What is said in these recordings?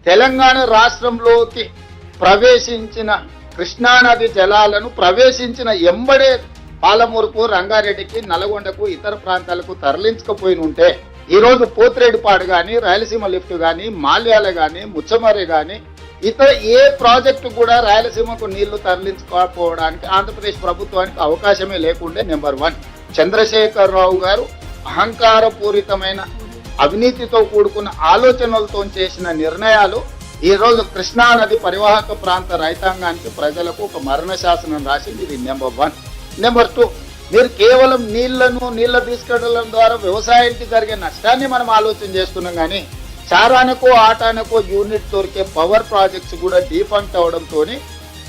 తెలంగాణ రాష్ట్రంలోకి ప్రవేశించిన కృష్ణానది జలాలను ప్రవేశించిన ఎంబడే పాలమూరుకు, రంగారెడ్డికి, నల్గొండకు, ఇతర ప్రాంతాలకు తరలించకపోయి ఉంటే ఈ రోజు పోతిరెడ్డిపాడు గాని, రాయలసీమ లిఫ్ట్ గాని, మాల్యాల గాని, ముచ్చమర్రి గాని ఇతర ఏ ప్రాజెక్టు కూడా రాయలసీమకు నీళ్లు తరలించుకోకపోవడానికి ఆంధ్రప్రదేశ్ ప్రభుత్వానికి అవకాశమే లేకుండే. నెంబర్ 1, చంద్రశేఖరరావు గారు అహంకారపూరితమైన అవినీతితో కూడుకున్న ఆలోచనలతో చేసిన నిర్ణయాలు ఈ రోజు కృష్ణానది పరివాహక ప్రాంత రైతాంగానికి, ప్రజలకు ఒక మరణ శాసనం రాసింది. ఇది నెంబర్ 1. నెంబర్ 2, మీరు కేవలం నీళ్ల తీసుకెళ్లడం ద్వారా వ్యవసాయానికి జరిగే నష్టాన్ని మనం ఆలోచన చేస్తున్నాం, కానీ చారానకో ఆటానకో యూనిట్ దొరికే పవర్ ప్రాజెక్ట్స్ కూడా డీఫంక్ట్ అవడంతో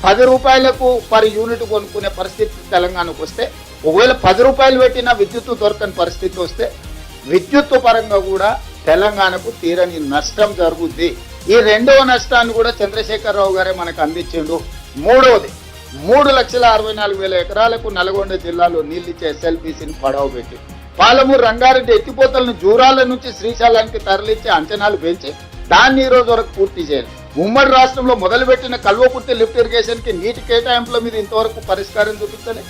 10 రూపాయలకు పర్ యూనిట్ కొనుక్కునే పరిస్థితి తెలంగాణకు వస్తే, ఒకవేళ 10 రూపాయలు పెట్టిన విద్యుత్తు దొరకని పరిస్థితి వస్తే విద్యుత్తు పరంగా కూడా తెలంగాణకు తీరని నష్టం జరుగుద్ది. ఈ రెండవ నష్టాన్ని కూడా చంద్రశేఖరరావు గారే మనకు అందించిండు. మూడవది, 3,64,000 ఎకరాలకు నల్గొండ జిల్లాలో నీళ్ళిచ్చే ఎస్ఎల్బీసీని పడవ పెట్టి పాలమూరు, రంగారెడ్డి ఎత్తిపోతలను జూరాల నుంచి శ్రీశైలానికి తరలించే అంచనాలు పెంచి దాన్ని ఈ రోజు వరకు పూర్తి చేయాలి. ఉమ్మడి రాష్ట్రంలో మొదలుపెట్టిన కల్వకుర్తి లిఫ్ట్ ఇరిగేషన్ కి నీటి కేటాయింపుల మీద ఇంతవరకు పరిష్కారం చూపించలే,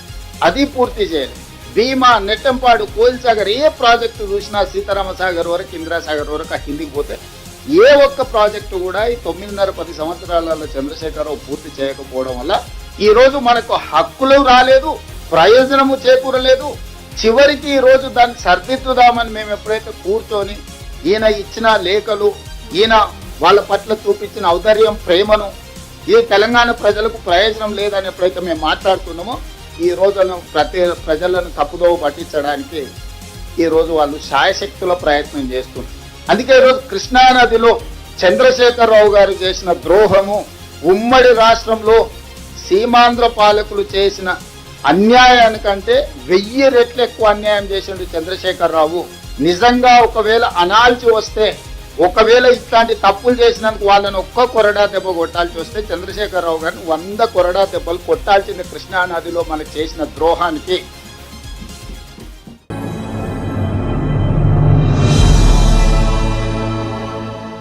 అది పూర్తి చేయాలి. భీమా, నెట్టంపాడు, కోయిల్సాగర్ ఏ ప్రాజెక్టు చూసినా సీతారామ సాగర్ వరకు, ఇందిరాసాగర్ వరకు కిందికి పోతే ఏ ఒక్క ప్రాజెక్టు కూడా ఈ 9.5-10 సంవత్సరాలలో చంద్రశేఖరరావు పూర్తి చేయకపోవడం వల్ల ఈ రోజు మనకు హక్కులు రాలేదు, ప్రయోజనము చేకూరలేదు. చివరికి ఈ రోజు దాన్ని సరిదిద్దుదామని మేము ఎప్పుడైతే కూర్చొని ఈయన ఇచ్చిన లేఖలు, ఈయన వాళ్ళ పట్ల చూపించిన ఔదార్యం, ప్రేమను, ఈ తెలంగాణ ప్రజలకు ప్రయోజనం లేదని ఎప్పుడైతే మేము మాట్లాడుతున్నామో ఈ రోజులను ప్రజలను తప్పుదోవ పట్టించడానికి ఈ రోజు వాళ్ళు శాయశక్తుల ప్రయత్నం చేస్తున్నారు. అందుకే ఈరోజు కృష్ణానదిలో చంద్రశేఖరరావు గారు చేసిన ద్రోహము, ఉమ్మడి రాష్ట్రంలో సీమాంధ్ర పాలకులు చేసిన అన్యాయానికంటే 1000 రెట్లు ఎక్కువ అన్యాయం చేసిండు చంద్రశేఖరరావు. నిజంగా ఒకవేళ అనాల్సి వస్తే, ఒకవేళ ఇట్లాంటి తప్పులు చేసినందుకు వాళ్ళని ఒక్క కొరడా దెబ్బ కొట్టాల్సి వస్తే చంద్రశేఖరరావు గారిని 100 కొరడా దెబ్బలు కొట్టాల్సింది. కృష్ణానదిలో మనకు చేసిన ద్రోహానికి